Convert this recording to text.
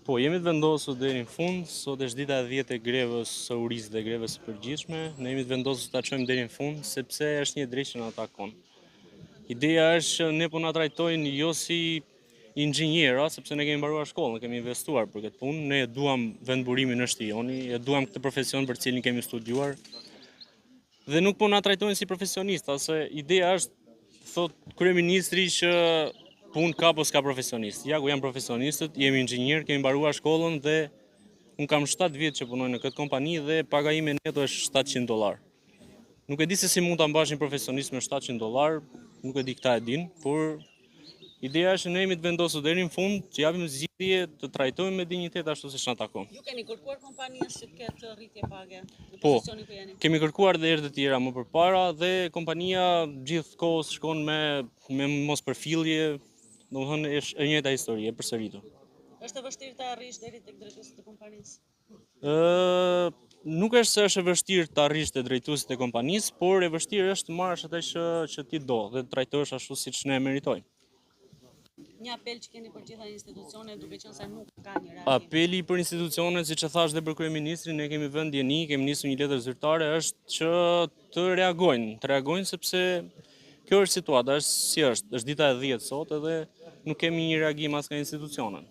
Po, jemi të vendosur deri në fund, sot është dita e 10 e grevës së urisë dhe grevës së përgjithshme. Ne jemi të vendosur ta çojmë deri në fund sepse është një drejtë që na takon. Ideja është që ne po na trajtojnë jo si inxhinjera, sepse ne kemi mbaruar shkollën, kemi investuar për këtë punë, ne e duam vendburimin në shtëpioni, e duam këtë profesion për cilin kemi studiuar. Dhe nuk po na trajtojnë si profesionistë, se ideja është, thot kryeministri, që punë ka po s'ka profesionist. Ja ku janë profesionistët, jemi inxhinier, kemi mbaruar shkollën dhe unë kam 7 vjet që punoj në këtë kompani dhe paga ime neto është $700. Nuk e di se si mund ta mbash një profesionist me $700, nuk e di, këta e din, por ideja është që ne jemi të vendosur deri në fund, që japim zgjidhje, të trajtojmë me dinjitet ashtu siç na takon. Ju keni kërkuar kompanisë që të ketë rritje page në Po, pozicioni ku jeni? kemi kërkuar dhe herë të tjera më përpara dhe kompania gjithkohës shkon me mospërfillje, domethënë është e njëjta histori, e përsëritur. Është e vështirë ta arrish deri tek drejtuesit e kompanisë? Nuk është se është e vështirë të arrish te drejtuesit e kompanisë, por e vështirë është të marrësh atë që ti do dhe të trajtohesh ashtu siç ne meritojmë. Një apel që keni për gjitha institucionet, duke qenë se nuk ka një reagim. Apeli për institucionet, siç e thash dhe për kryeministrin, ne kemi vënë ndjeni, kemi nisur një letër zyrtare, është që të reagojnë sepse kjo është situata, është si është dita e 10 sot edhe nuk kemi një reagim as nga institucionet.